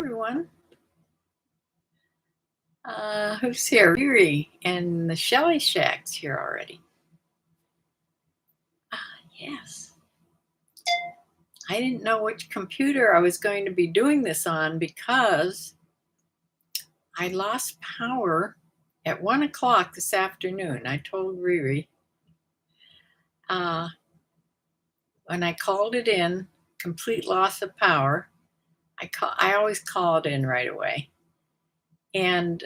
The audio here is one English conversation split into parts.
Everyone. Who's here? Riri and the Shelley Shack's here already. Yes. I didn't know which computer I was going to be doing this on because I lost power at 1 o'clock this afternoon. I told Riri. When I called it in, complete loss of power. I always call it in right away. And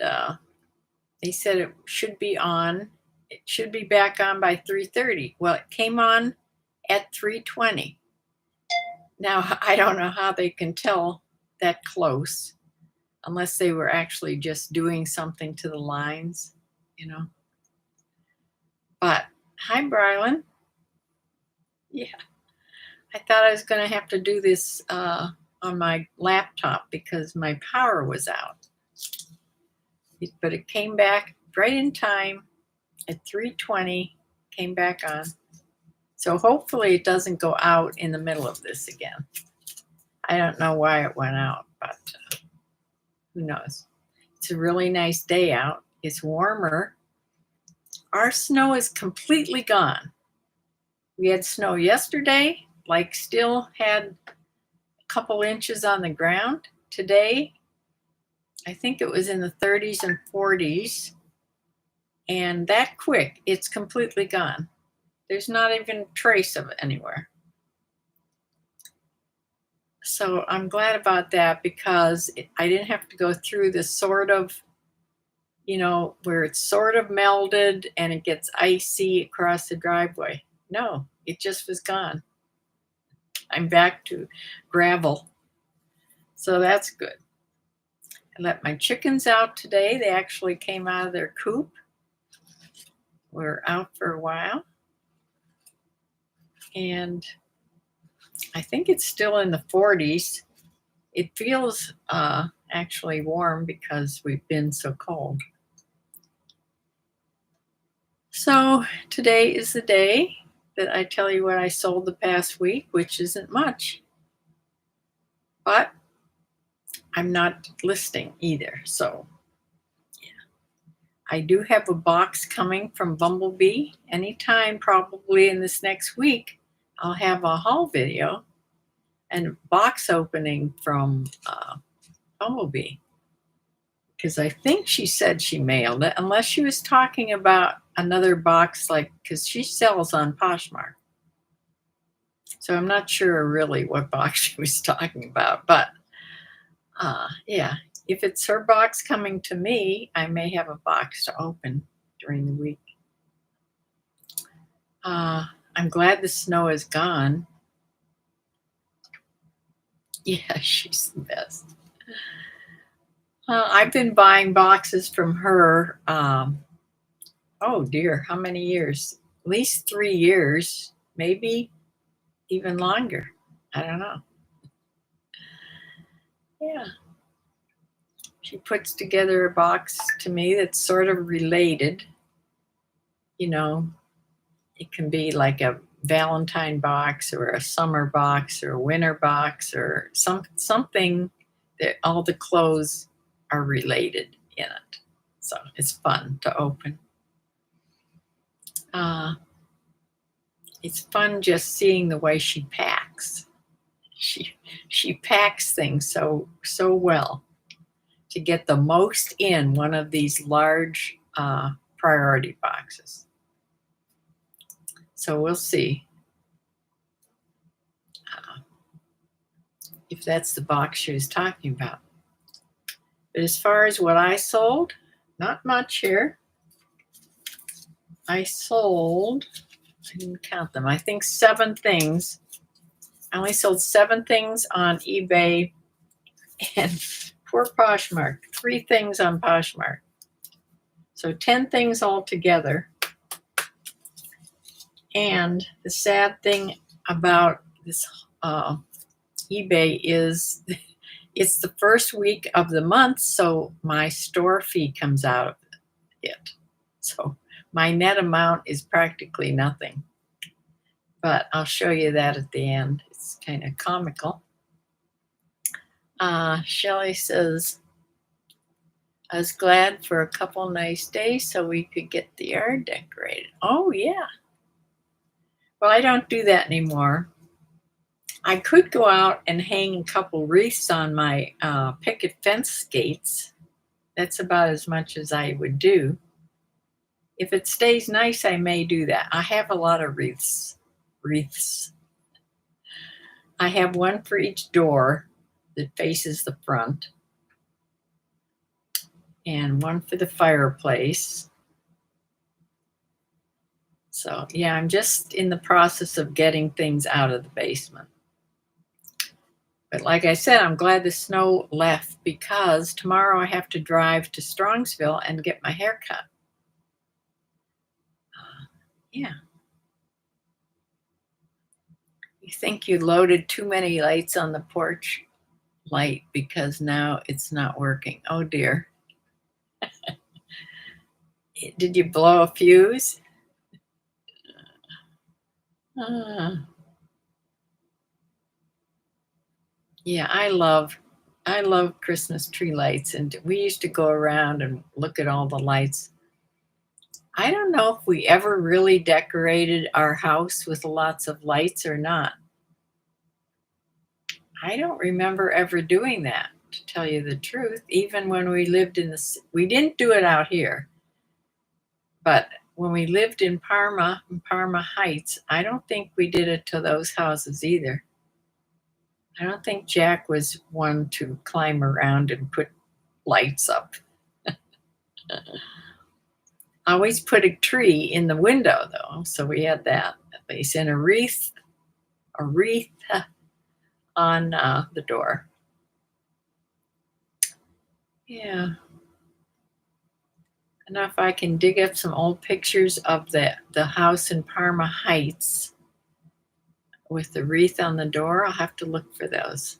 they said it should be on. It should be back on by 3:30. Well, it came on at 3:20. Now, I don't know how they can tell that close unless they were actually just doing something to the lines, you know. But, hi, Brylan. Yeah. I thought I was going to have to do this on my laptop because my power was out. But it came back right in time at 3:20, came back on. So hopefully it doesn't go out in the middle of this again. I don't know why it went out, but who knows. It's a really nice day out. It's warmer. Our snow is completely gone. We had snow yesterday, like still had a couple inches on the ground. Today, I think it was in the 30s and 40s. And that quick, it's completely gone. There's not even a trace of it anywhere. So I'm glad about that because I didn't have to go through this sort of, where it's sort of melded and it gets icy across the driveway. No, it just was gone. I'm back to gravel. So that's good. I let my chickens out today. They actually came out of their coop. We're out for a while. And I think it's still in the 40s. It feels actually warm because we've been so cold. So today is the day that I tell you what I sold the past week, which isn't much. But I'm not listing either. So yeah, I do have a box coming from Bumblebee. Anytime probably in this next week, I'll have a haul video and box opening from Bumblebee. Because I think she said she mailed it, unless she was talking about another box, because she sells on Poshmark. So I'm not sure really what box she was talking about. But yeah, if it's her box coming to me, I may have a box to open during the week. I'm glad the snow is gone. Yeah, she's the best. I've been buying boxes from her, oh dear, how many years? At least 3 years, maybe even longer. I don't know. Yeah. She puts together a box to me that's sort of related. It can be like a Valentine box or a summer box or a winter box or something that all the clothes are related in it. So it's fun to open. It's fun just seeing the way she packs. She packs things so well to get the most in one of these large priority boxes. So we'll see if that's the box she was talking about. But as far as what I sold, not much here. I sold, I didn't count them, I think 7 things. I only sold 7 things on eBay and poor Poshmark, 3 things on Poshmark. So 10 things altogether. And the sad thing about this eBay is it's the first week of the month, so my store fee comes out of it. So my net amount is practically nothing. But I'll show you that at the end. It's kind of comical. Shelley says, I was glad for a couple nice days so we could get the yard decorated. Oh, yeah. Well, I don't do that anymore. I could go out and hang a couple wreaths on my picket fence gates. That's about as much as I would do. If it stays nice, I may do that. I have a lot of wreaths. Wreaths. I have one for each door that faces the front, and one for the fireplace. So, yeah, I'm just in the process of getting things out of the basement. But like I said, I'm glad the snow left because tomorrow I have to drive to Strongsville and get my hair cut. Yeah. You think you loaded too many lights on the porch light because now it's not working. Oh dear. Did you blow a fuse? Ah. Yeah, I love Christmas tree lights, and we used to go around and look at all the lights. I don't know if we ever really decorated our house with lots of lights or not. I don't remember ever doing that, to tell you the truth. Even when we lived we didn't do it out here, but when we lived in Parma Heights, I don't think we did it to those houses either. I don't think Jack was one to climb around and put lights up. I always put a tree in the window though, so we had that at least, and a wreath on the door. Yeah. And if I can dig up some old pictures of the house in Parma Heights with the wreath on the door, I'll have to look for those.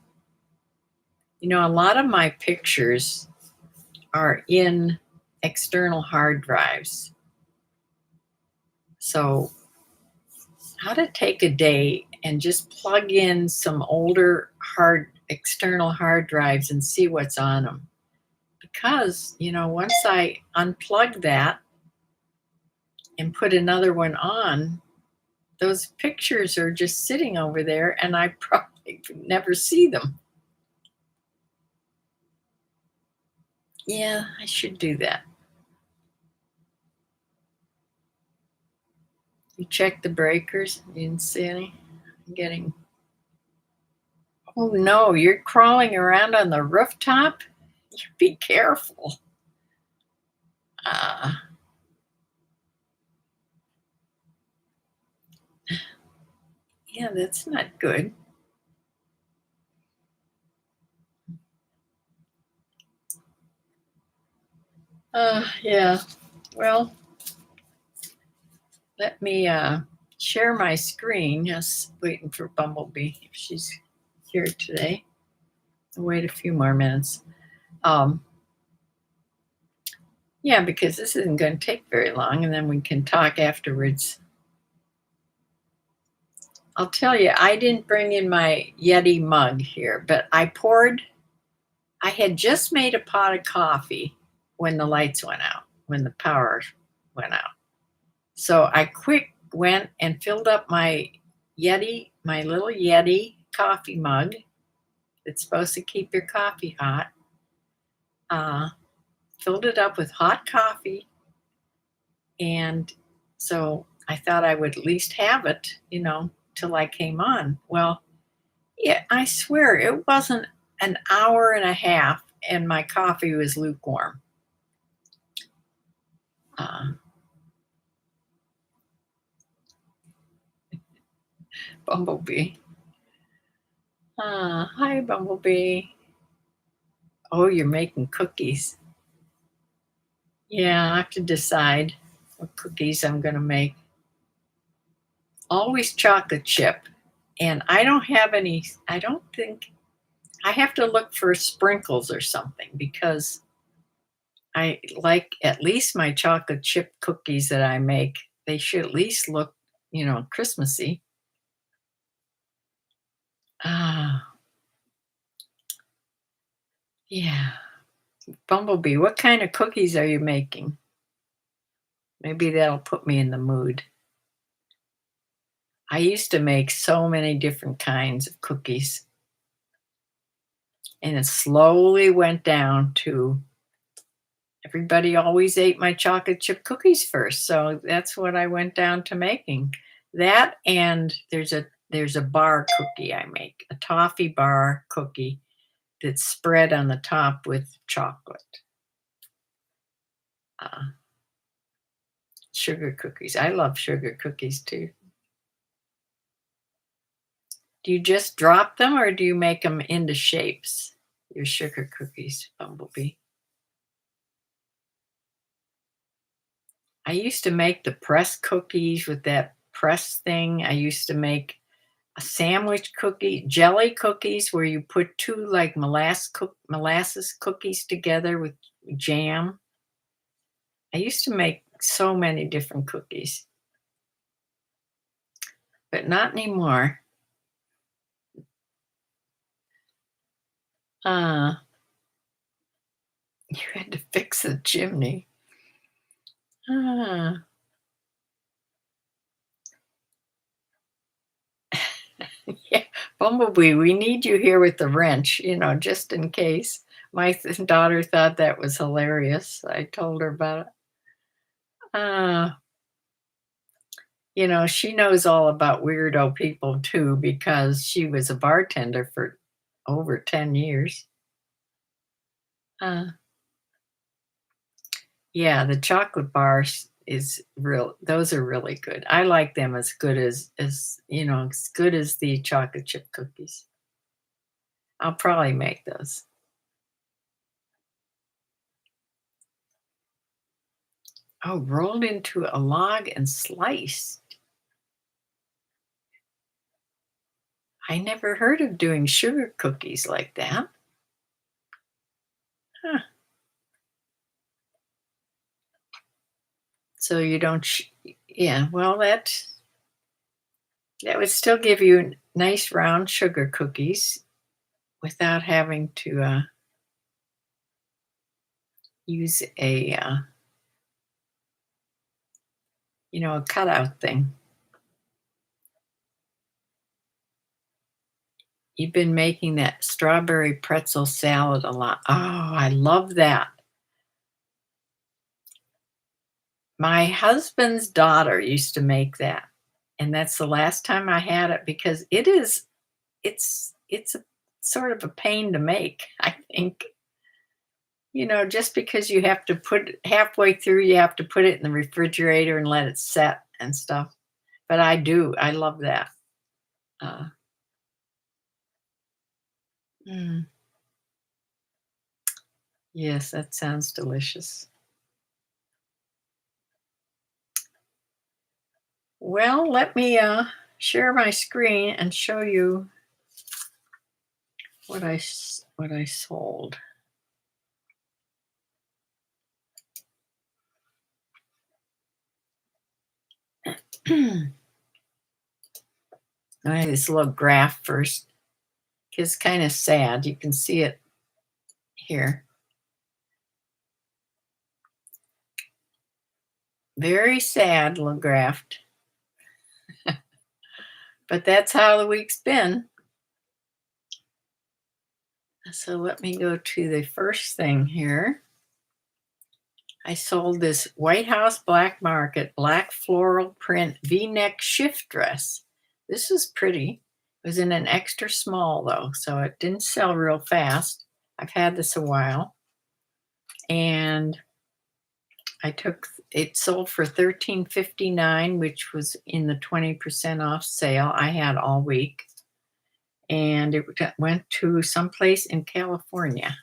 You know, a lot of my pictures are in external hard drives. So, how to take a day and just plug in some older external hard drives and see what's on them. Because, once I unplug that and put another one on, those pictures are just sitting over there and I probably never see them. Yeah, I should do that. You check the breakers? You didn't see any? I'm getting. Oh no, you're crawling around on the rooftop? You be careful. Uh, yeah, that's not good. Yeah. Well, let me share my screen. Just waiting for Bumblebee if she's here today. I'll wait a few more minutes. Um, yeah, because this isn't going to take very long, and then we can talk afterwards. I'll tell you, I didn't bring in my Yeti mug here, but I had just made a pot of coffee when the lights went out, when the power went out. So I quick went and filled up my little Yeti coffee mug. It's supposed to keep your coffee hot. Uh, Filled it up with hot coffee. And so I thought I would at least have it, till I came on. Well, yeah, I swear it wasn't an hour and a half and my coffee was lukewarm. Uh, Bumblebee. Hi, Bumblebee. Oh, you're making cookies. Yeah, I have to decide what cookies I'm going to make. Always chocolate chip. And I don't think, I have to look for sprinkles or something because I like at least my chocolate chip cookies that I make. They should at least look, Christmassy. Ah, Yeah. Bumblebee, what kind of cookies are you making? Maybe that'll put me in the mood. I used to make so many different kinds of cookies, and it slowly went down to everybody always ate my chocolate chip cookies first, so that's what I went down to making. That and there's a bar cookie I make, a toffee bar cookie that's spread on the top with chocolate. Uh, Sugar cookies. I love sugar cookies too. Do you just drop them or do you make them into shapes? Your sugar cookies, Bumblebee. I used to make the press cookies with that press thing. I used to make a sandwich cookie, jelly cookies where you put two like molasses cookies together with jam. I used to make so many different cookies, but not anymore. Uh, you had to fix the chimney. Ah, yeah, Bumblebee, we need you here with the wrench, just in case. My daughter thought that was hilarious. I told her about it. Uh, she knows all about weirdo people too because she was a bartender for over 10 years. Uh, yeah, the chocolate bars is real. Those are really good. I like them as good as good as the chocolate chip cookies. I'll probably make those. Oh, rolled into a log and sliced. I never heard of doing sugar cookies like that. Huh. So you don't, yeah, well, that would still give you nice round sugar cookies without having to use a cutout thing. You've been making that strawberry pretzel salad a lot. Oh, I love that. My husband's daughter used to make that, and that's the last time I had it because it's a sort of a pain to make, I think. Just because you have to put halfway through, you have to put it in the refrigerator and let it set and stuff. But I do. I love that. Uh, mm, yes, that sounds delicious. Well, let me share my screen and show you what I sold. I have this little graph first. It's kind of sad. You can see it here. Very sad little graph. But that's how the week's been. So let me go to the first thing here. I sold this White House Black Market black floral print V-neck shift dress. This is pretty. It was in an extra small though, so it didn't sell real fast. I've had this a while. And it sold for $13.59, which was in the 20% off sale I had all week. And it went to someplace in California.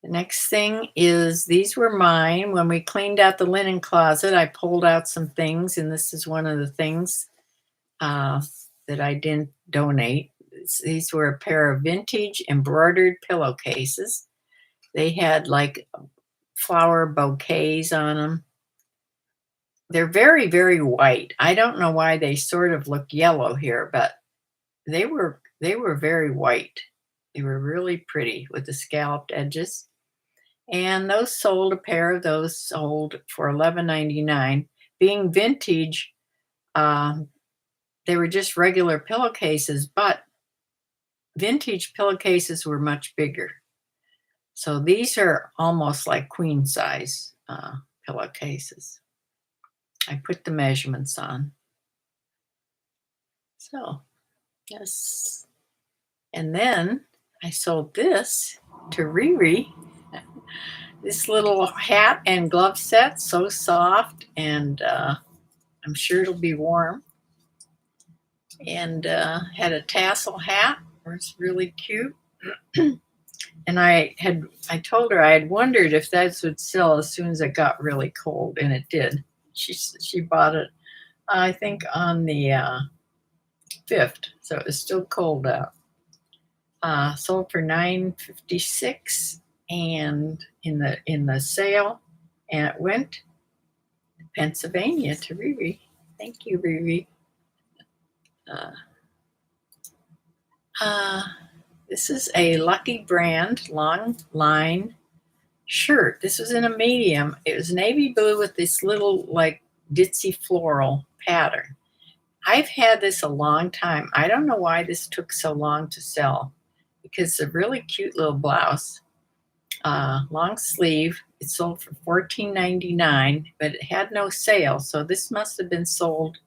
The next thing is these were mine. When we cleaned out the linen closet, I pulled out some things, and this is one of the things that I didn't donate. These were a pair of vintage embroidered pillowcases. They had like flower bouquets on them. They're very, very white. I don't know why they sort of look yellow here, but they were very white. They were really pretty with the scalloped edges. And those sold, a pair of those sold for 11.99. Being vintage, um, they were just regular pillowcases, but vintage pillowcases were much bigger. So these are almost like queen size pillowcases. I put the measurements on. So, yes. And then I sold this to Riri. This little hat and glove set, so soft, and I'm sure it'll be warm. And had a tassel hat, it's really cute. And I told her I had wondered if that would sell as soon as it got really cold, and it did. She bought it, I think, on the 5th, so it was still cold out. Sold for $9.56, and in the sale, and it went to Pennsylvania to Riri. Thank you, Riri. This is a Lucky Brand long line shirt. This was in a medium. It was navy blue with this little like ditzy floral pattern. I've had this a long time. I don't know why this took so long to sell, because it's a really cute little blouse, long sleeve. It sold for $14.99, but it had no sale. So this must have been sold,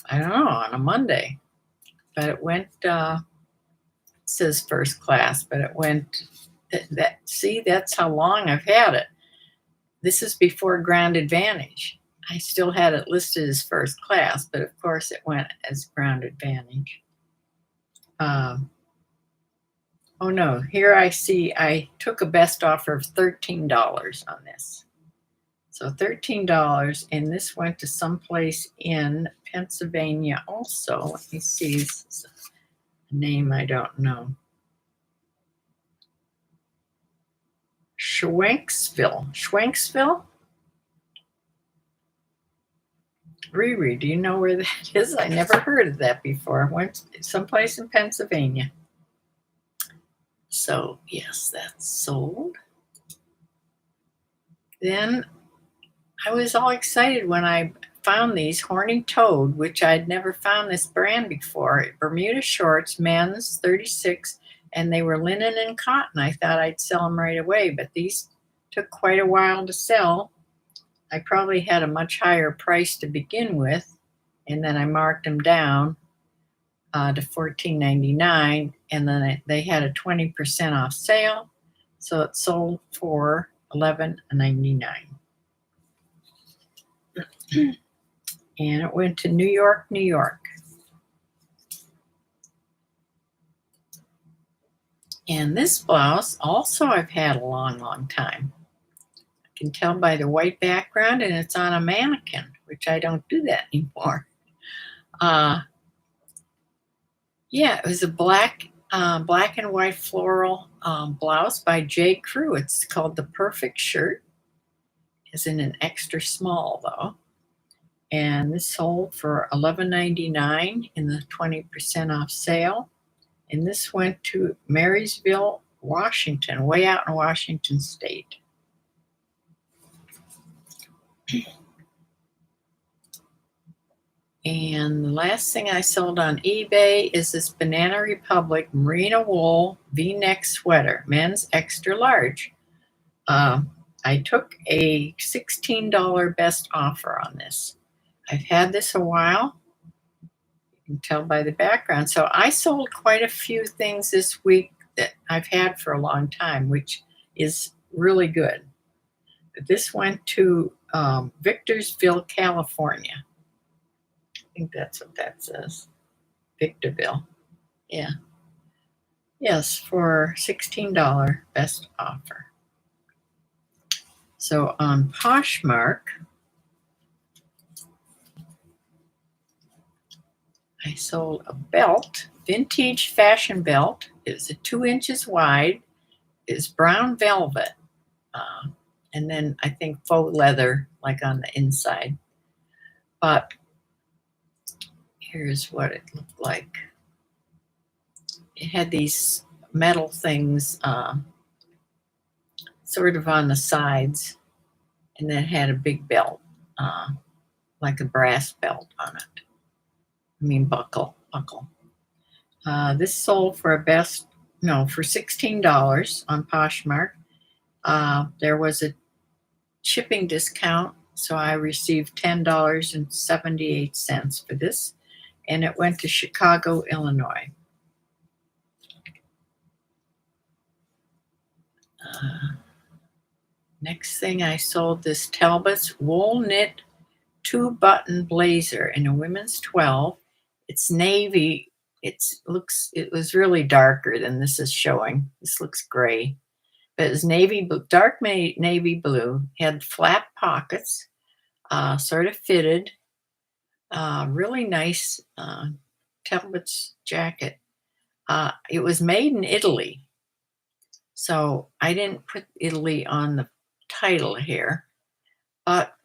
I don't know, on a Monday. But it went, it says first class, but it went, see, that's how long I've had it. This is before Ground Advantage. I still had it listed as first class, but of course it went as Ground Advantage. Oh no, here I see I took a best offer of $13 on this. So $13, and this went to someplace in Pennsylvania also. Let me see, this is a name I don't know. Schwenksville? Riri, do you know where that is? I never heard of that before. I went someplace in Pennsylvania. So, yes, that's sold. Then I was all excited when I found these Horny Toad, which I'd never found this brand before. Bermuda shorts, men's, 36, and they were linen and cotton. I thought I'd sell them right away, but these took quite a while to sell. I probably had a much higher price to begin with, and then I marked them down to $14.99, and then they had a 20% off sale, so it sold for $11.99. And it went to New York, New York. And this blouse also I've had a long, long time. I can tell by the white background, and it's on a mannequin, which I don't do that anymore. Yeah, it was a black and white floral blouse by J. Crew. It's called The Perfect Shirt. It's in an extra small though. And this sold for $11.99 in the 20% off sale. And this went to Marysville, Washington, way out in Washington State. And the last thing I sold on eBay is this Banana Republic merino wool V-neck sweater, men's extra large. I took a $16 best offer on this. I've had this a while. You can tell by the background. So I sold quite a few things this week that I've had for a long time, which is really good. But this went to Victorsville, California. I think that's what that says. Victorville. Yeah. Yes, for $16 best offer. So on Poshmark, I sold a belt, vintage fashion belt. It was 2 inches wide. It's brown velvet. And then I think faux leather, like on the inside. But here's what it looked like. it had these metal things sort of on the sides, and then had a big belt, like a brass belt on it. I mean, buckle. This sold for for $16 on Poshmark. There was a shipping discount, so I received $10.78 for this, and it went to Chicago, Illinois. Next thing, I sold this Talbot's wool knit 2-button blazer in a women's 12. It's navy. It was really darker than this is showing. This looks gray, but it was navy blue, dark navy blue. Had flap pockets, sort of fitted. Really nice Talbot's jacket. It was made in Italy, so I didn't put Italy on the title here, but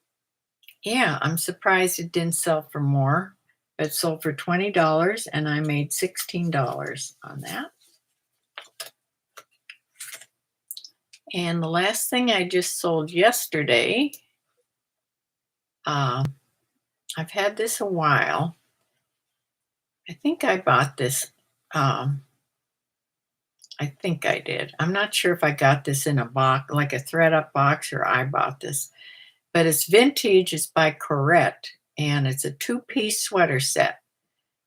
yeah, I'm surprised it didn't sell for more. It sold for $20, and I made $16 on that. And the last thing I just sold yesterday, I've had this a while. I think I bought this. I think I did. I'm not sure if I got this in a box, like a thread-up box, or I bought this. But it's vintage. It's by Corette, and it's a 2-piece sweater set.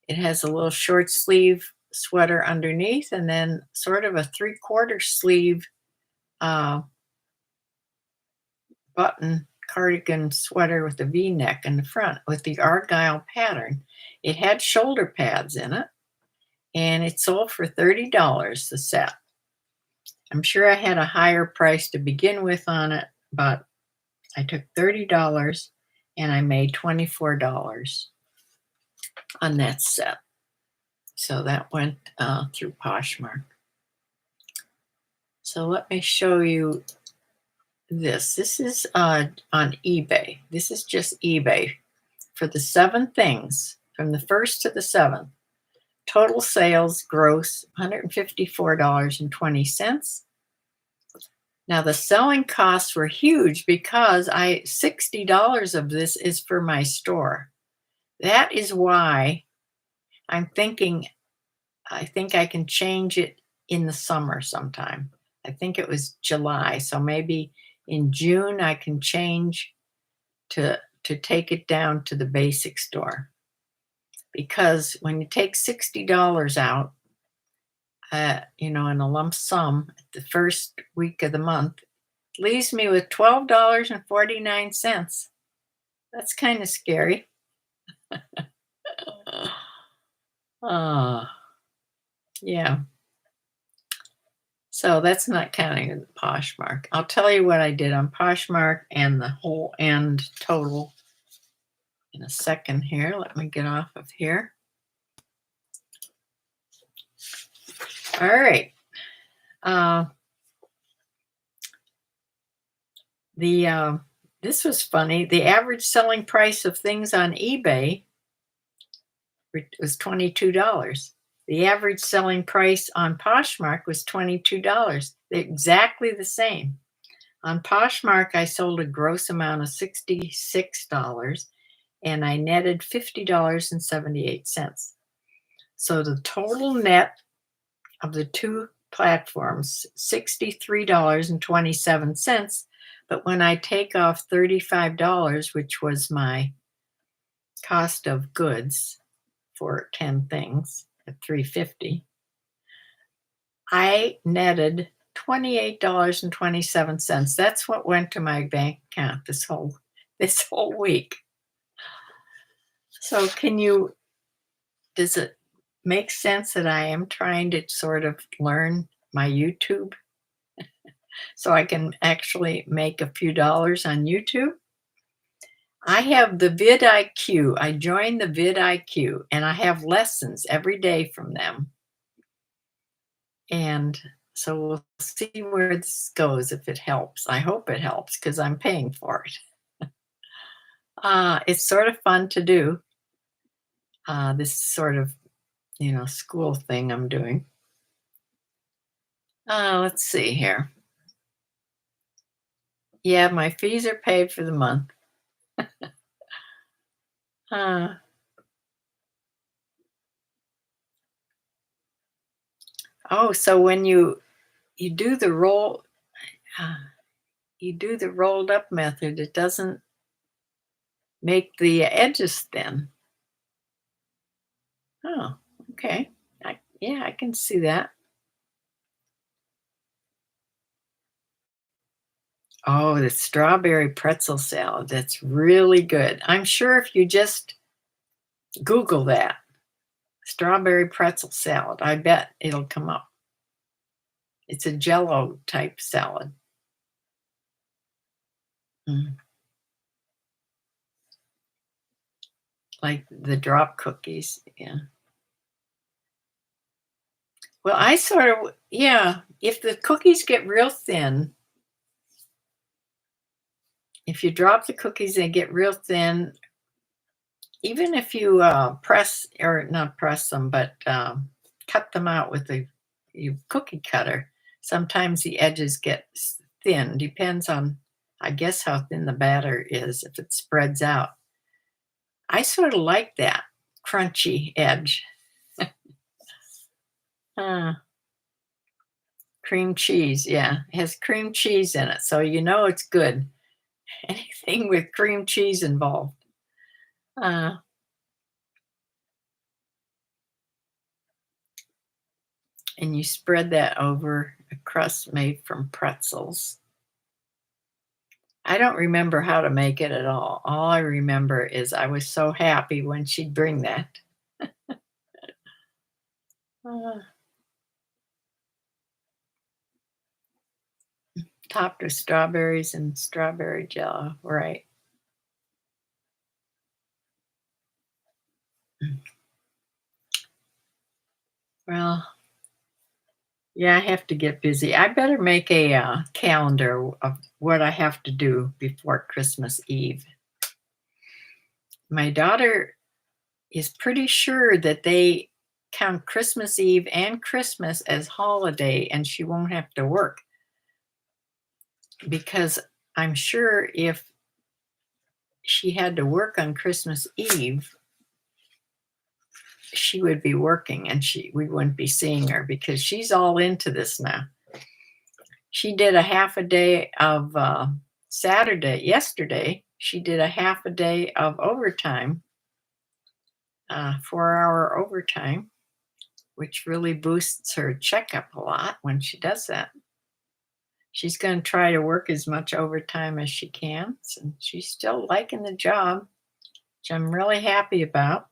It has a little short sleeve sweater underneath, and then sort of a 3/4 sleeve button cardigan sweater with a V-neck in the front with the argyle pattern. It had shoulder pads in it, and it sold for $30 the set. I'm sure I had a higher price to begin with on it, but I took $30 and I made $24 on that set. So that went through Poshmark. So let me show you this. This is on eBay. This is just eBay for the 7 things from the 1st to the 7th. Total sales gross $154.20. Now the selling costs were huge because $60 of this is for my store. That is why I'm thinking I think I can change it in the summer sometime. I think it was July, so maybe in June I can change to take it down to the basic store. Because when you take $60 out, in a lump sum the first week of the month, it leaves me with $12.49. That's kind of scary. Yeah. So that's not counting the Poshmark. I'll tell you what I did on Poshmark and the whole end total in a second here. Let me get off of here. All right. This was funny. The average selling price of things on eBay was $22. The average selling price on Poshmark was $22. They're exactly the same. On Poshmark, I sold a gross amount of $66, and I netted $50.78. So the total net of the two platforms, $63.27. But when I take off $35, which was my cost of goods for 10 things at $350, I netted $28.27. That's what went to my bank account this whole week. So does it make sense that I am trying to sort of learn my YouTube so I can actually make a few dollars on YouTube? I have the vidIQ. I joined the vidIQ, and I have lessons every day from them. And so we'll see where this goes, if it helps. I hope it helps because I'm paying for it. It's sort of fun to do, this sort of, school thing I'm doing. Let's see here. Yeah, my fees are paid for the month. Uh, oh, so when you do the uh, you do the rolled up method, it doesn't make the edges thin. Oh, okay. Yeah, I can see that. Oh, the strawberry pretzel salad. That's really good. I'm sure if you just Google that, strawberry pretzel salad, I bet it'll come up. It's a jello type salad. Mm, like the drop cookies. Yeah. Well, I sort of, yeah, if the cookies get real thin, if you drop the cookies, they get real thin. Even if you press or not press them, but cut them out with the cookie cutter, sometimes the edges get thin. Depends on, I guess, how thin the batter is. If it spreads out, I sort of like that crunchy edge. Uh, cream cheese, yeah, it has cream cheese in it, so you know it's good. Anything with cream cheese involved. Uh, and you spread that over a crust made from pretzels. I don't remember how to make it at all. All I remember is I was so happy when she'd bring that. Uh, topped with strawberries and strawberry jello, right. Well, yeah, I have to get busy. I better make a calendar of what I have to do before Christmas Eve. My daughter is pretty sure that they count Christmas Eve and Christmas as holiday and she won't have to work because I'm sure if she had to work on Christmas Eve, she would be working and we wouldn't be seeing her because she's all into this now. She did a half a day of Saturday, yesterday, she did a half a day of overtime, 4-hour overtime, which really boosts her checkup a lot when she does that. She's going to try to work as much overtime as she can. And she's still liking the job, which I'm really happy about.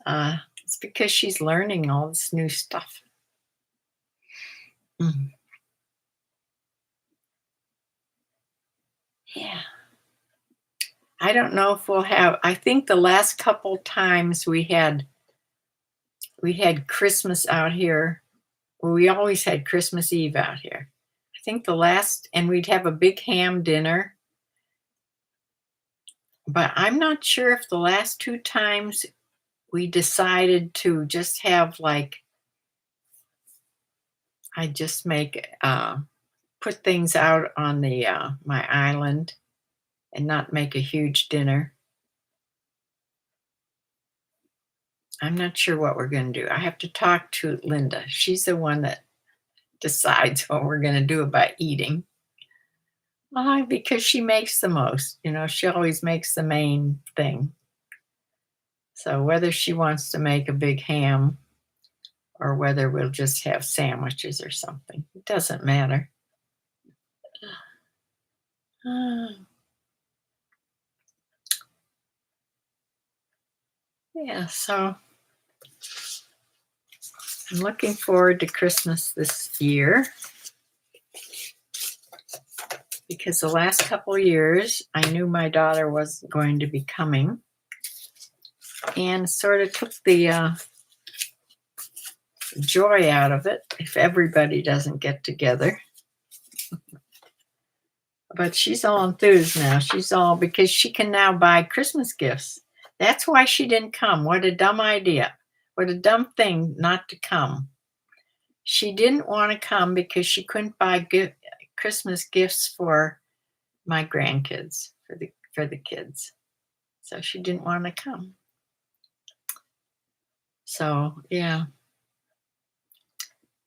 It's because she's learning all this new stuff. Mhm. Yeah. I don't know if we'll have, I think the last couple times we had Christmas out here. Well, we always had Christmas Eve out here. I think the last, and we'd have a big ham dinner. But I'm not sure if the last two times we decided to just have like, I just make, put things out on the my island and not make a huge dinner. I'm not sure what we're going to do. I have to talk to Linda. She's the one that decides what we're going to do about eating. Because she makes the most. She always makes the main thing. So whether she wants to make a big ham or whether we'll just have sandwiches or something, it doesn't matter. Yeah, so I'm looking forward to Christmas this year because the last couple of years I knew my daughter was going to be coming and sort of took the joy out of it if everybody doesn't get together. But she's all enthused now. She's all because she can now buy Christmas gifts. That's why she didn't come. What a dumb idea. What a dumb thing not to come. She didn't wanna come because she couldn't buy Christmas gifts for my grandkids, for the kids. So she didn't wanna come. So, yeah,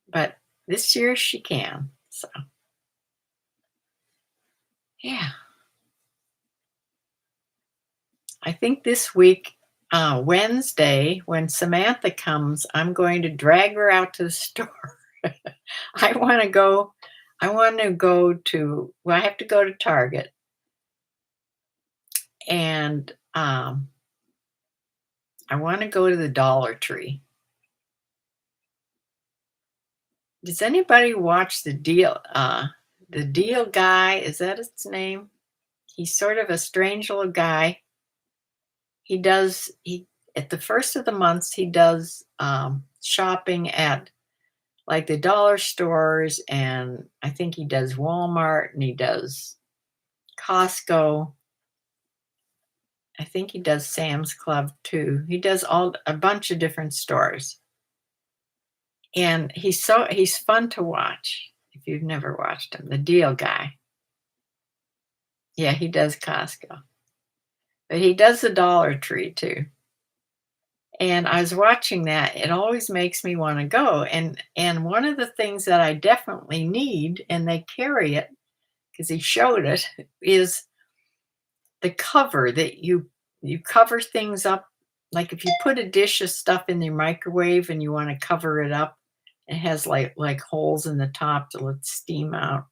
but this year she can. So, yeah. I think this week, Wednesday, when Samantha comes, I'm going to drag her out to the store. I wanna go well, I have to go to Target, and, I wanna go to the Dollar Tree. Does anybody watch the Deal Guy? Is that his name? He's sort of a strange little guy. He at the first of the months, he does, shopping at, like, the dollar stores, and I think he does Walmart, and he does Costco. I think he does Sam's Club too. He does all a bunch of different stores, and he's fun to watch if you've never watched him, the Deal Guy. Yeah, he does Costco, but he does the Dollar Tree too. And I was watching that, it always makes me wanna go, and one of the things that I definitely need, and they carry it because he showed it, is the cover that you cover things up. Like, if you put a dish of stuff in the microwave and you wanna cover it up, it has, like, holes in the top to let steam out.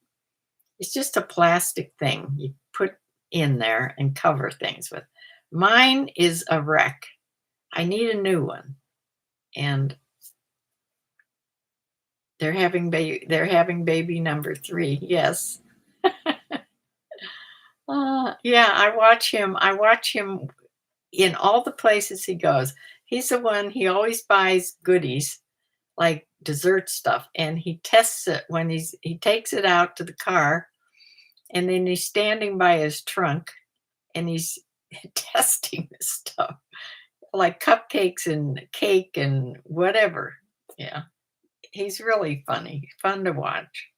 It's just a plastic thing you put in there and cover things with. Mine is a wreck. I need a new one, and they're having baby number 3, yes. Yeah, I watch him in all the places he goes. He's the one he always buys goodies, like dessert stuff, and he tests it when he takes it out to the car, and then he's standing by his trunk, and he's testing this stuff, like cupcakes and cake and whatever. Yeah, he's really funny, fun to watch.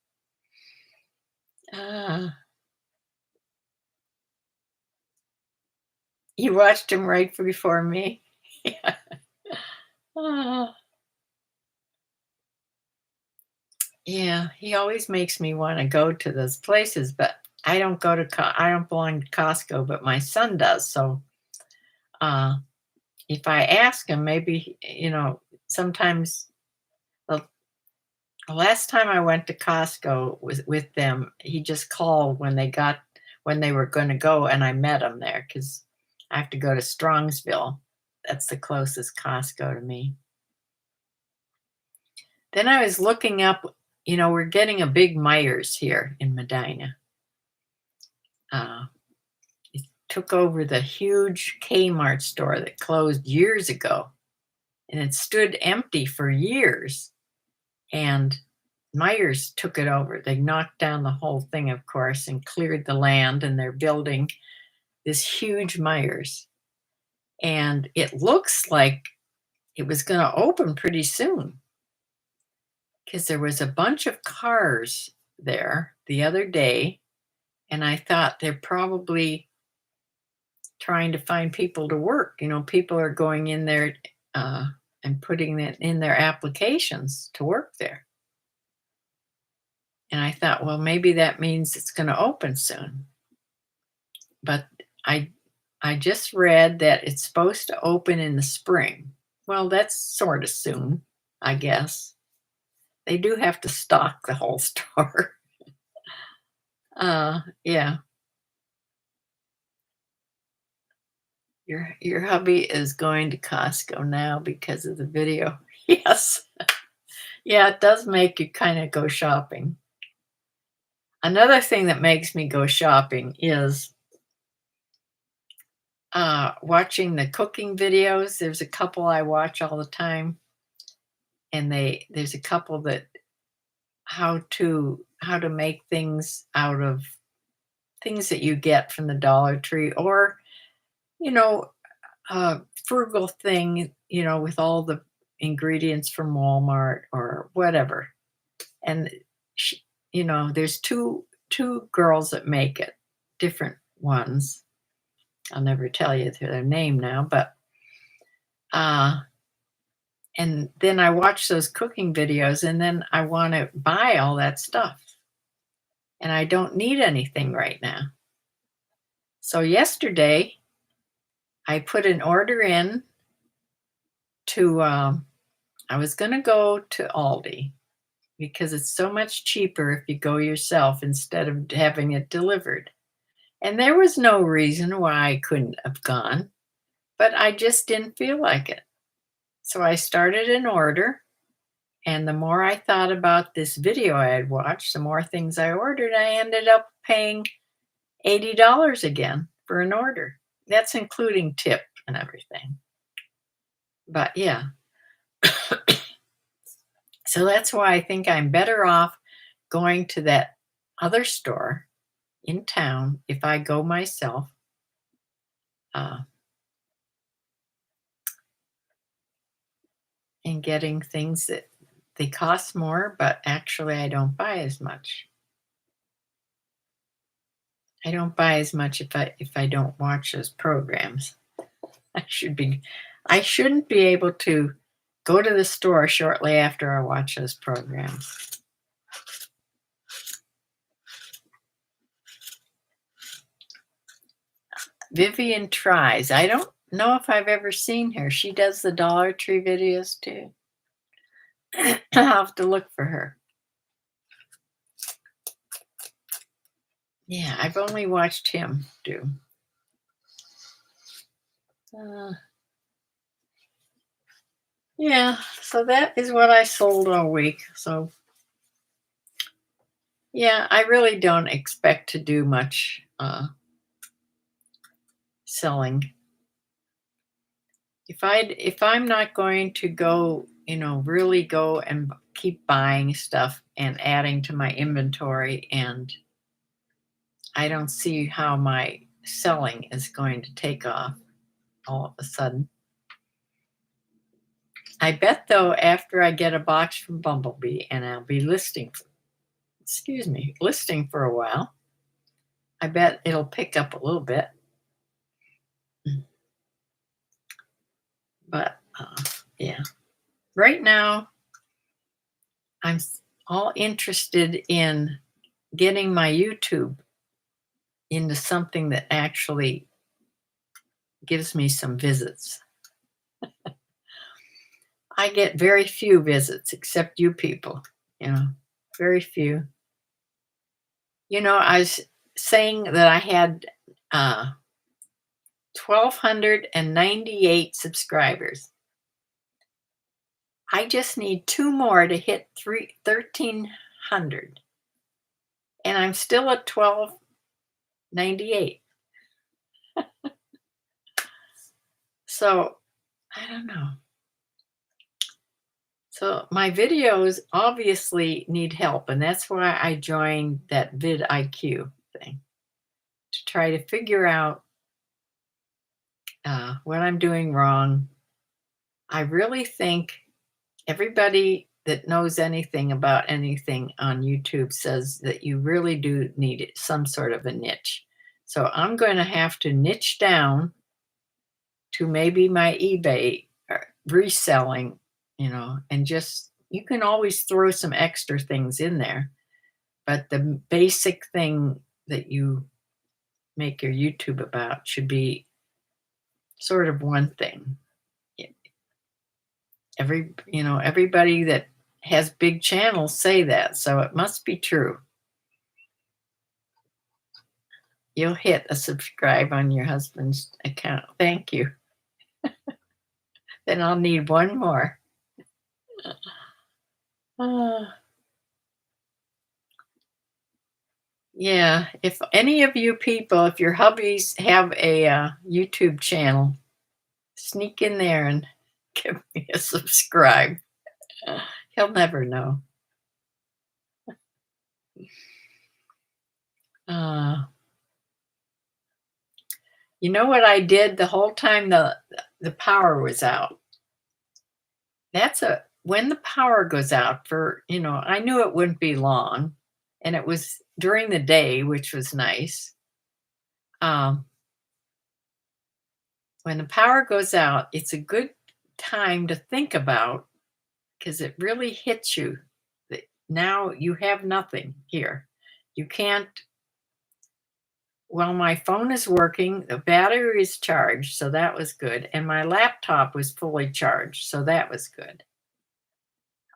Ah, you watched him right before me? Yeah. Ah, yeah, he always makes me wanna go to those places, but I don't belong to Costco, but my son does, so, uh, if I ask him, maybe, sometimes the the last time I went to Costco with them, he just called when they were gonna go, and I met him there because I have to go to Strongsville. That's the closest Costco to me. Then I was looking up, we're getting a big Myers here in Medina. Uh, it took over the huge Kmart store that closed years ago, and it stood empty for years. And Myers took it over. They knocked down the whole thing, of course, and cleared the land, and they're building this huge Myers. And it looks like it was going to open pretty soon because there was a bunch of cars there the other day. And I thought they're probably trying to find people to work. People are going in there uh, and putting it in their applications to work there. And I thought, well, maybe that means it's going to open soon. But I I just read that it's supposed to open in the spring. Well, that's sort of soon, I guess. They do have to stock the whole store. Yeah. Your hubby is going to Costco now because of the video. Yes. Yeah, it does make you kind of go shopping. Another thing that makes me go shopping is watching the cooking videos. There's a couple I watch all the time, and there's a couple that how to make things out of things that you get from the Dollar Tree, or you know frugal thing, with all the ingredients from Walmart or whatever. And she, there's two girls that make it, different ones. I'll never tell you their name now, but uh and then I watch those cooking videos and then I want to buy all that stuff. And I don't need anything right now. So yesterday I put an order in to I was going to go to Aldi because it's so much cheaper if you go yourself instead of having it delivered. And there was no reason why I couldn't have gone, but I just didn't feel like it. So I started an order, and the more I thought about this video I had watched, the more things I ordered. I ended up paying $80 again for an order. That's including tip and everything. But yeah. So that's why I think I'm better off going to that other store in town if I go myself. And getting things that they cost more, but actually I don't buy as much. I don't buy as much if I don't watch those programs. I shouldn't be able to go to the store shortly after I watch those programs. Vivian Tries. I don't know if I've ever seen her. She does the Dollar Tree videos too. I'll have to look for her. Yeah, I've only watched him do. Yeah, so that is what I sold all week. So yeah, I really don't expect to do much selling. If I'm not going to go, really go and keep buying stuff and adding to my inventory, and I don't see how my selling is going to take off all of a sudden. I bet though, after I get a box from Bumblebee and I'll be listing for a while, I bet it'll pick up a little bit. But yeah, right now I'm all interested in getting my YouTube into something that actually gives me some visits. I get very few visits, except you people, very few. I was saying that I had 1,298 subscribers. I just need 2 more to hit 1,300. And I'm still at 1,298. So, I don't know. So, my videos obviously need help, and that's why I joined that vidIQ thing to try to figure out what I'm doing wrong. I really think everybody that knows anything about anything on YouTube says that you really do need some sort of a niche. So I'm going to have to niche down to maybe my eBay or reselling, and just, you can always throw some extra things in there. But the basic thing that you make your YouTube about should be sort of one thing. Everybody that has big channels say that, so it must be true. You'll hit a subscribe on your husband's account. Thank you. Then I'll need one more. Yeah, if any of you people, if your hubbies have a YouTube channel, sneak in there and give me a subscribe. He'll never know. You know what I did the whole time the power was out? That's when the power goes out for, I knew it wouldn't be long, and it was during the day, which was nice. Um, when the power goes out, it's a good time to think about, because it really hits you that now you have nothing here. You can't, well, my phone is working, the battery is charged, so that was good. And my laptop was fully charged, so that was good.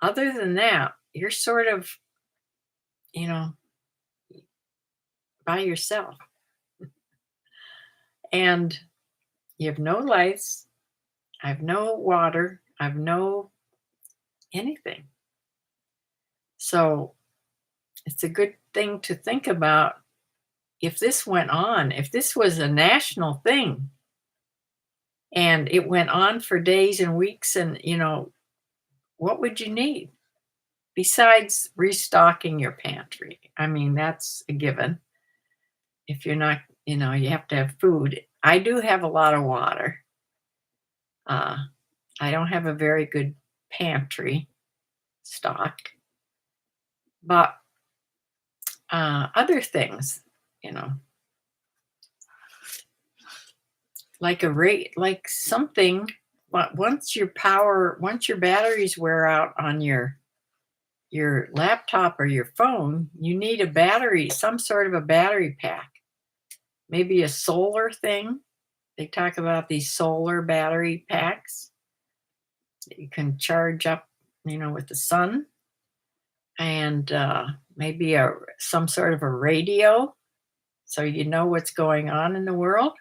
Other than that, you're sort of, you know, by yourself. And you have no lights, I have no water, I have no anything. So it's a good thing to think about if this went on, if this was a national thing and it went on for days and weeks, and, what would you need besides restocking your pantry? I mean, that's a given. If you're not, you have to have food. I do have a lot of water. Uh, I don't have a very good pantry stock, but other things, you know, like a rate, like something. But once your batteries wear out on your laptop or your phone, you need a battery, some sort of a battery pack, maybe a solar thing. They talk about these solar battery packs that you can charge up, with the sun, and maybe some sort of a radio, so you know what's going on in the world.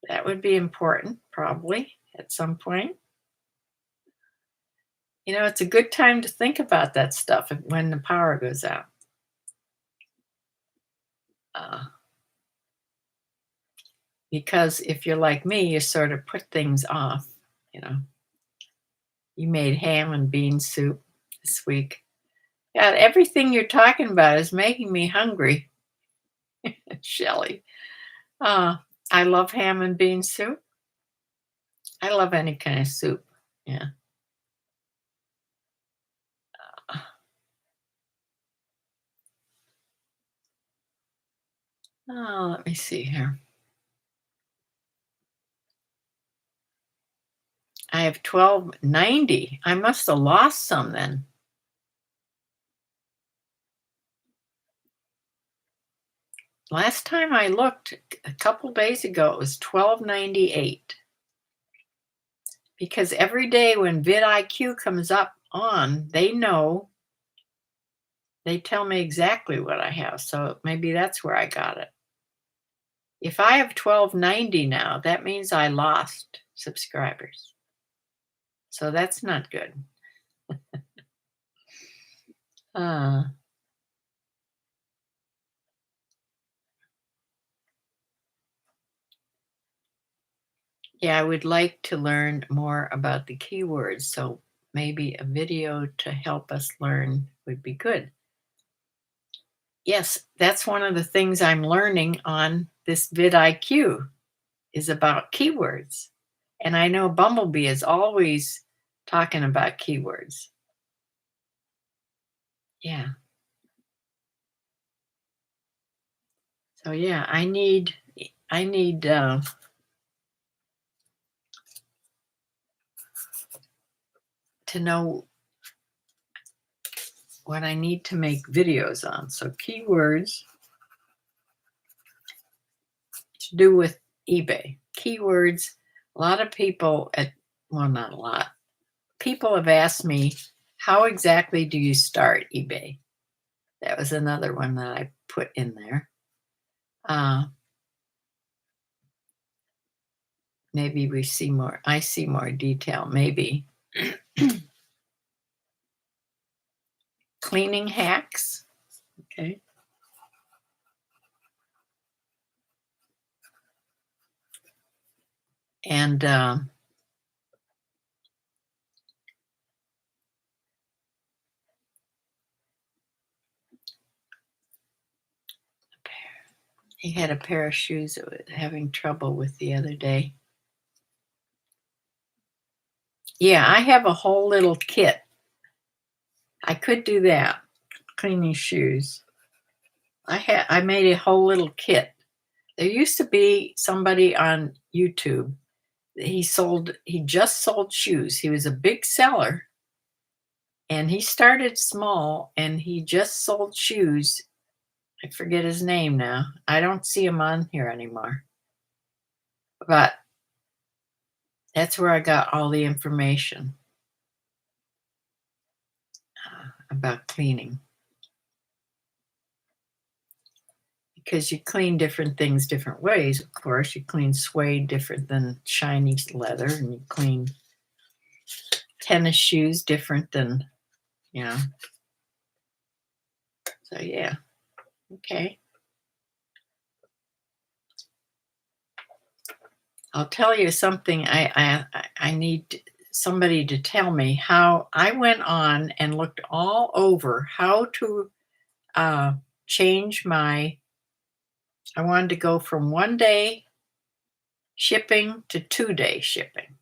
That would be important, probably at some point. It's a good time to think about that stuff when the power goes out. Uh, because if you're like me, you sort of put things off. You know, you made ham and bean soup this week. God, everything you're talking about is making me hungry, Shelley. Uh, I love ham and bean soup. I love any kind of soup. Yeah. Oh, let me see here. I have 1290. I must have lost some then. Last time I looked a couple days ago, it was 1298. Because every day when vidIQ comes up on, they tell me exactly what I have. So maybe that's where I got it. If I have 1290 now, that means I lost subscribers. So that's not good. uh, yeah, I would like to learn more about the keywords. So maybe a video to help us learn would be good. Yes, that's one of the things I'm learning on this vidIQ is about keywords. And I know Bumblebee is always talking about keywords. Yeah. So yeah, I need to know what I need to make videos on. So keywords to do with eBay. Keywords, a lot of people well, not a lot. People have asked me, how exactly do you start eBay? That was another one that I put in there. Maybe I see more detail, maybe. Cleaning hacks. Okay. And he had a pair of shoes that was having trouble with the other day. Yeah, I have a whole little kit. I could do that, cleaning shoes. I made a whole little kit. There used to be somebody on YouTube. He just sold shoes. He was a big seller and he started small and he just sold shoes. I forget his name now. I don't see him on here anymore. But that's where I got all the information about cleaning. Because you clean different things different ways, of course. You clean suede different than shiny leather, and you clean tennis shoes different than, you know. So yeah, okay. I'll tell you something. I need somebody to tell me how I went on and looked all over how to uh, change my. I wanted to go from 1 day shipping to 2 day shipping.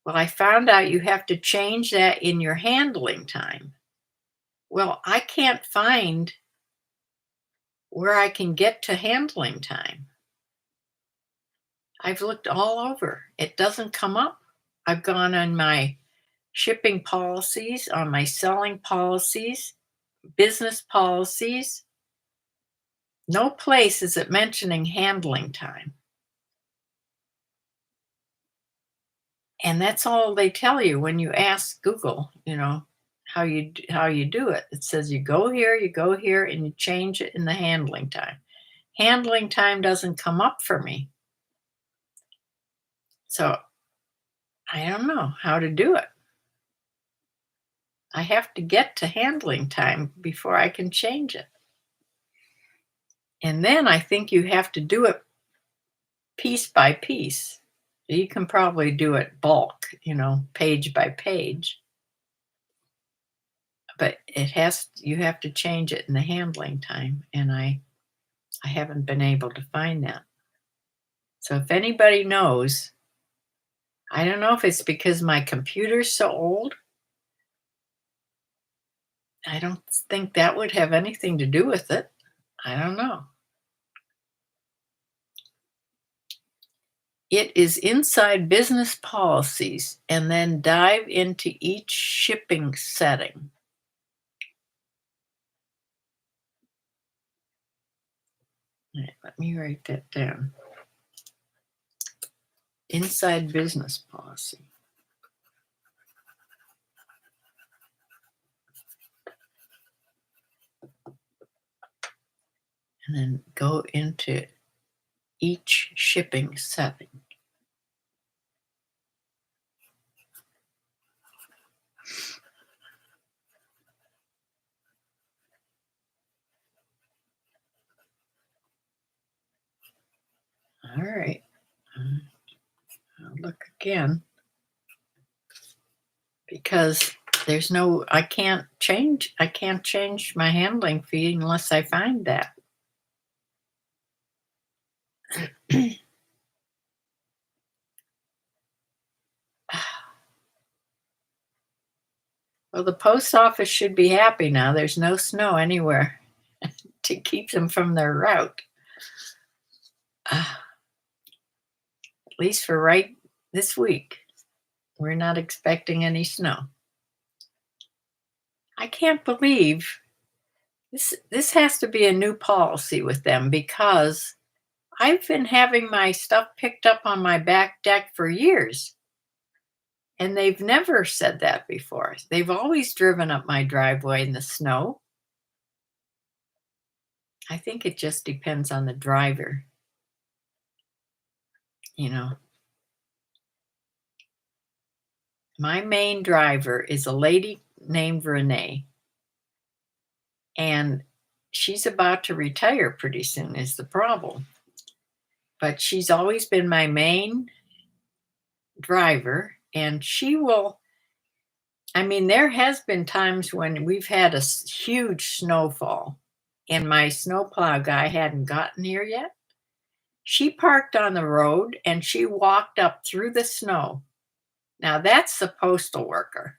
Well, I found out you have to change that in your handling time. Well, I can't find where I can get to handling time. I've looked all over. It doesn't come up. I've gone on my shipping policies, on my selling policies, business policies. No place is it mentioning handling time. And that's all they tell you when you ask Google, how you do it. It says you go here, and you change it in the handling time. Handling time doesn't come up for me. So I don't know how to do it. I have to get to handling time before I can change it. And then I think you have to do it piece by piece. You can probably do it bulk, page by page, but you have to change it in the handling time, and I haven't been able to find that. So if anybody knows, I don't know if it's because my computer's so old. I don't think that would have anything to do with it. I don't know. It is inside business policies and then dive into each shipping setting. All right, let me write that down. Inside business policy. And then go into each shipping setting. All right. I'll look again because I can't change my handling fee unless I find that. Well, the post office should be happy now. There's no snow anywhere to keep them from their route. At least for right this week. We're not expecting any snow. I can't believe this has to be a new policy with them because I've been having my stuff picked up on my back deck for years. And they've never said that before. They've always driven up my driveway in the snow. I think it just depends on the driver. You know, my main driver is a lady named Renee, and she's about to retire pretty soon, is the problem. But she's always been my main driver, and there has been times when we've had a huge snowfall and my snowplow guy hadn't gotten here yet. She parked on the road and she walked up through the snow Now that's the postal worker,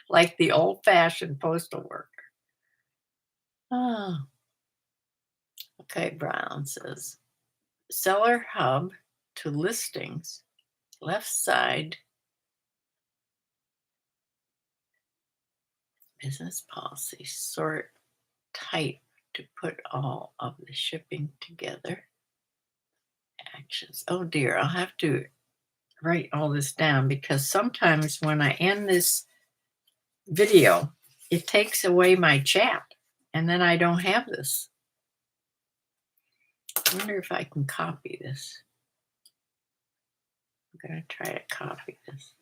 like the old-fashioned postal worker. Oh, okay, Brown says, seller hub to listings, left side, business policy, sort type to put all of the shipping together. Actions. Oh dear, I'll have to write all this down because sometimes when I end this video, it takes away my chat and then I don't have this. I wonder if I can copy this. I'm going to try to copy this.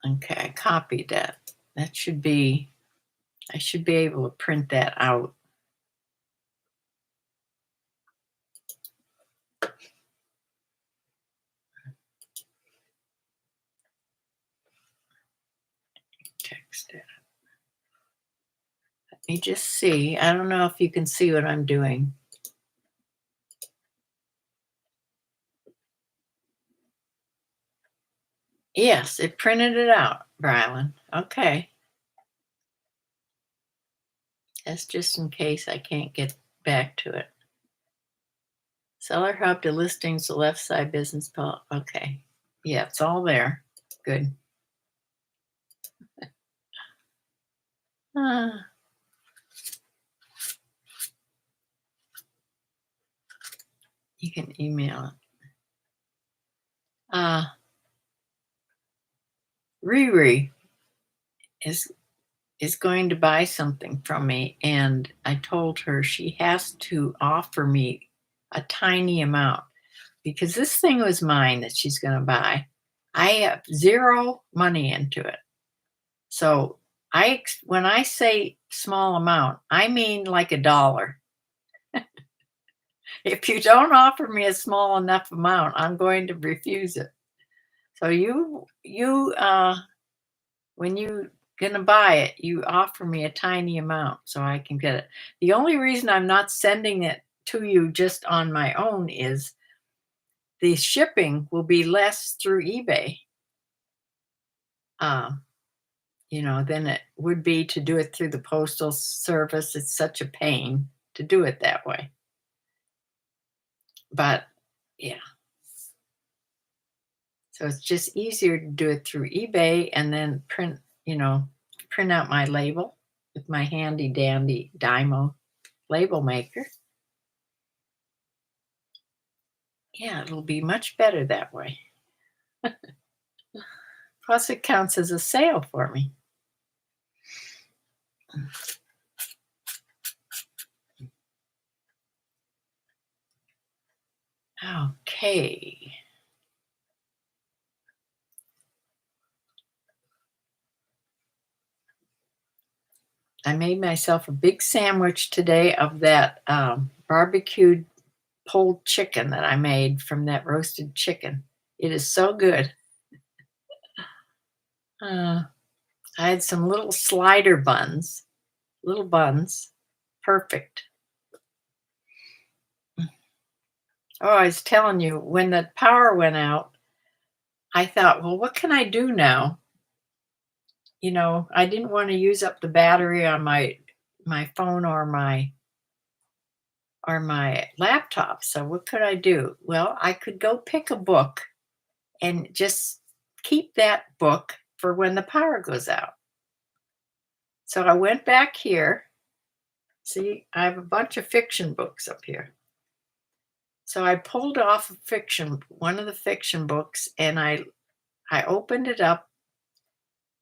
Okay, I copied that. That should be, I should be able to print that out. Text it. Let me just see. I don't know if you can see what I'm doing. Yes, it printed it out, Brylan. Okay. That's just in case I can't get back to it. Seller hub to listings, the left side business policy. Okay. Yeah, it's all there. Good. You can email it. Riri is going to buy something from me, and I told her she has to offer me a tiny amount because this thing was mine that she's going to buy. I have zero money into it. So when I say small amount, I mean like $1. If you don't offer me a small enough amount, I'm going to refuse it. So when you gonna buy it, you offer me a tiny amount so I can get it. The only reason I'm not sending it to you just on my own is the shipping will be less through eBay. Than it would be to do it through the postal service. It's such a pain to do it that way. But yeah. So it's just easier to do it through eBay and then print out my label with my handy dandy Dymo label maker. Yeah, it'll be much better that way. Plus it counts as a sale for me. Okay. I made myself a big sandwich today of that barbecued pulled chicken that I made from that roasted chicken. It is so good. I had some little slider buns, little buns. Perfect. Oh, I was telling you, when the power went out, I thought, well, what can I do now? I didn't want to use up the battery on my phone or my laptop. So what could I do? Well, I could go pick a book and just keep that book for when the power goes out. So I went back here. See, I have a bunch of fiction books up here. So I pulled off one of the fiction books, and I opened it up,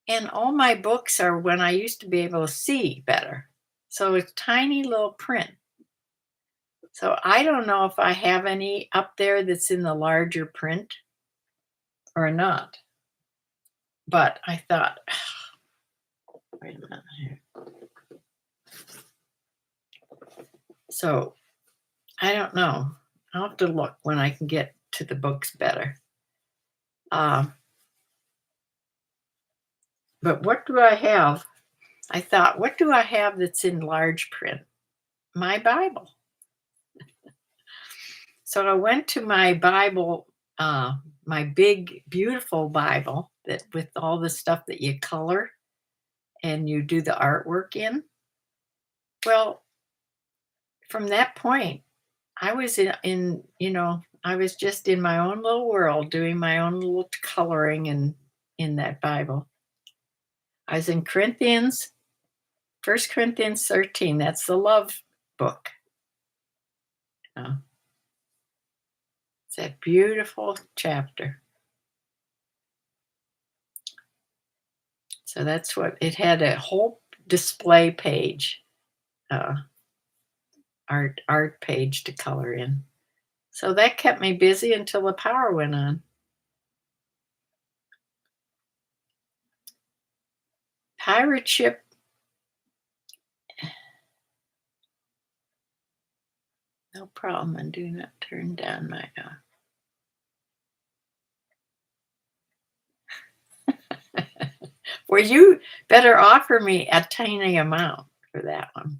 and all my books are when I used to be able to see better. So it's tiny little print. So I don't know if I have any up there that's in the larger print or not. But I thought, wait a minute here. So I don't know. I'll have to look when I can get to the books better. But what do I have? I thought, what do I have that's in large print? My Bible. So I went to my Bible, my big, beautiful Bible that with all the stuff that you color and you do the artwork in. Well, from that point, I was I was just in my own little world doing my own little coloring in that Bible. I was in Corinthians, 1 Corinthians 13. That's the love book. Uh, it's that beautiful chapter. So that's what it had, a whole display page, uh, art page to color in. So that kept me busy until the power went on. Pirate ship. No problem. And do not turn down my. Well, you better offer me a tiny amount for that one.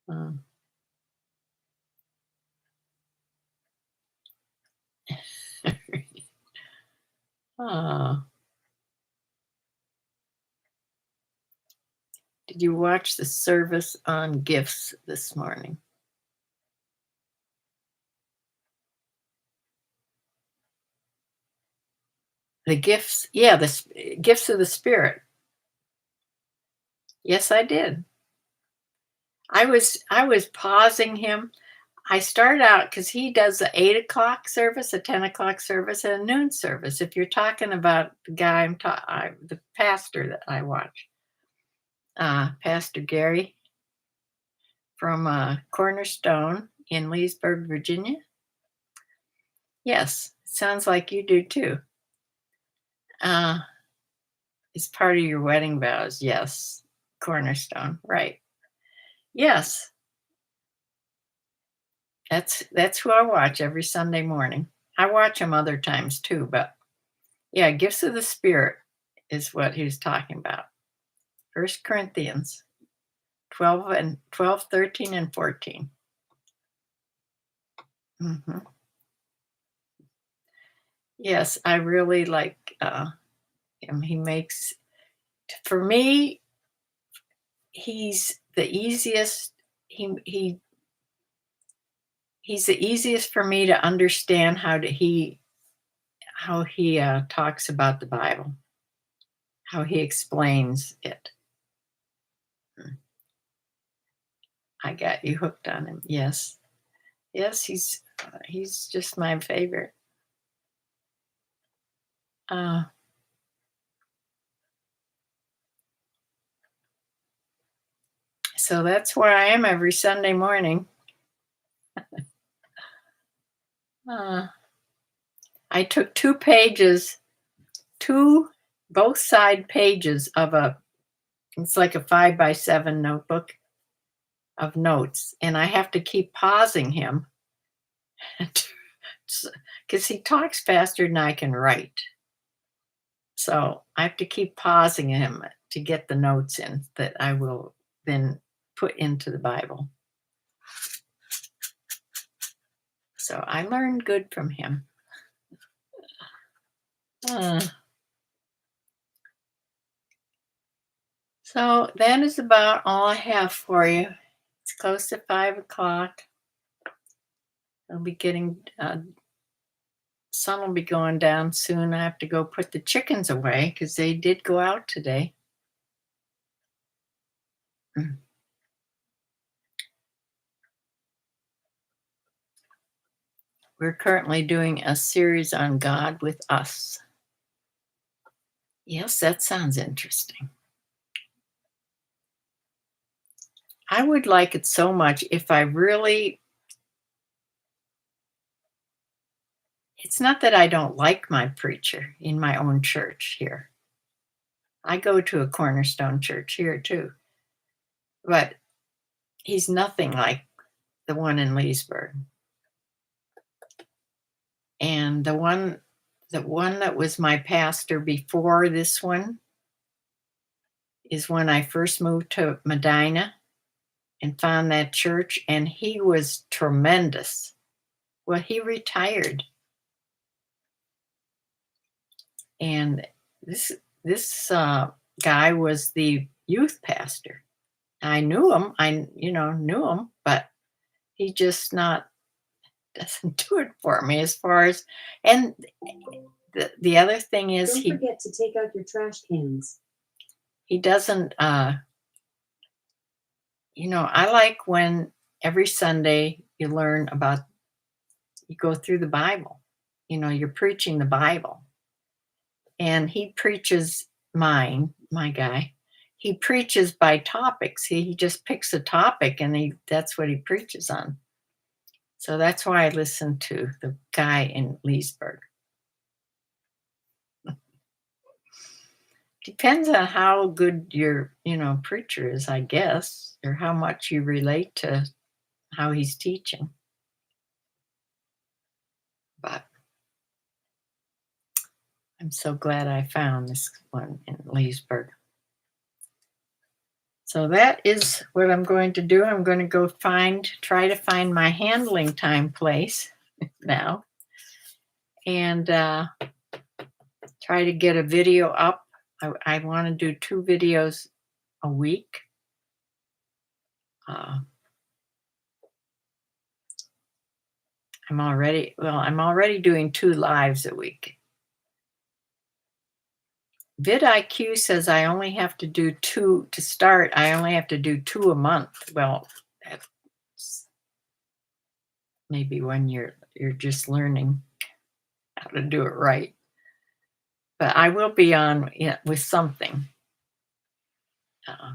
Um, oh, did you watch the service on gifts this morning? The gifts, yeah, gifts of the Spirit. Yes, I did. I was pausing him. I started out because he does the 8 o'clock service, a 10 o'clock service, and a noon service. If you're talking about the guy the pastor that I watch, Pastor Gary from Cornerstone in Leesburg, Virginia. Yes, sounds like you do too. It's part of your wedding vows. Yes, Cornerstone, right? Yes, that's who I watch every Sunday morning. I watch him other times too, but yeah, gifts of the Spirit is what he was talking about. 1 Corinthians 12, 13, and 14. Hmm. Yes, I really like him. He makes, for me, he's the easiest. He's the easiest for me to understand how he talks about the Bible, how he explains it. I got you hooked on him. Yes, yes, he's just my favorite. Uh, so that's where I am every Sunday morning. Uh, I took 2 pages, two both side pages of it's like a 5x7 notebook of notes, and I have to keep pausing him because he talks faster than I can write. So I have to keep pausing him to get the notes in that I will then put into the Bible. So I learned good from him. So that is about all I have for you. It's close to 5 o'clock. I'll be getting, sun will be going down soon. I have to go put the chickens away because they did go out today. Mm. We're currently doing a series on God with us. Yes, that sounds interesting. I would like it so much if I really, it's not that I don't like my preacher in my own church here. I go to a Cornerstone church here too, but he's nothing like the one in Leesburg. And the one that was my pastor before this one, is when I first moved to Medina and found that church, and he was tremendous. Well, he retired, and this guy was the youth pastor. I knew him. Knew him, but he just not doesn't do it for me as far as. And the other thing is Don't forget to take out your trash cans. He doesn't. I like when every Sunday you go through the Bible. You're preaching the Bible. And he preaches my guy. He preaches by topics. He just picks a topic and that's what he preaches on. So that's why I listen to the guy in Leesburg. Depends on how good your, preacher is, I guess, or how much you relate to how he's teaching. But I'm so glad I found this one in Leesburg. So that is what I'm going to do. I'm going to go try to find my handling time place now and try to get a video up. I want to do 2 videos a week. I'm already doing 2 lives a week. vidIQ says I only have to do 2 to start. I only have to do 2 a month. Well, that's maybe when you're just learning how to do it right. But I will be on with something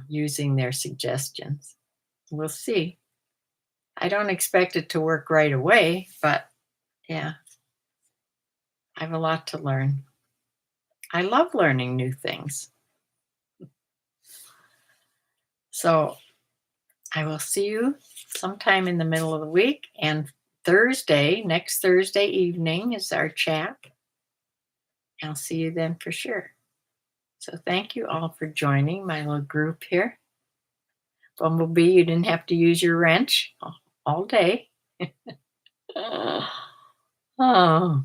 using their suggestions. We'll see. I don't expect it to work right away, but yeah, I have a lot to learn. I love learning new things. So I will see you sometime in the middle of the week, and next Thursday evening is our chat. I'll see you then for sure. So thank you all for joining my little group here. Bumblebee, you didn't have to use your wrench all day. Oh,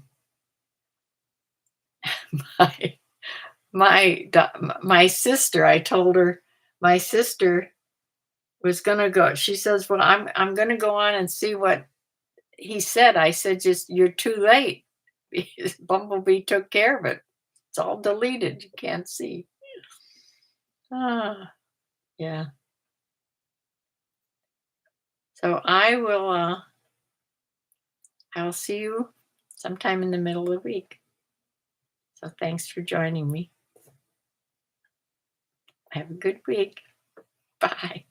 my sister, I told her my sister was gonna go. She says, "Well, I'm gonna go on and see what he said." I said, "Just you're too late. Bumblebee took care of it. It's all deleted. You can't see." Ah, yeah. So I'll see you sometime in the middle of the week. So thanks for joining me. Have a good week. Bye.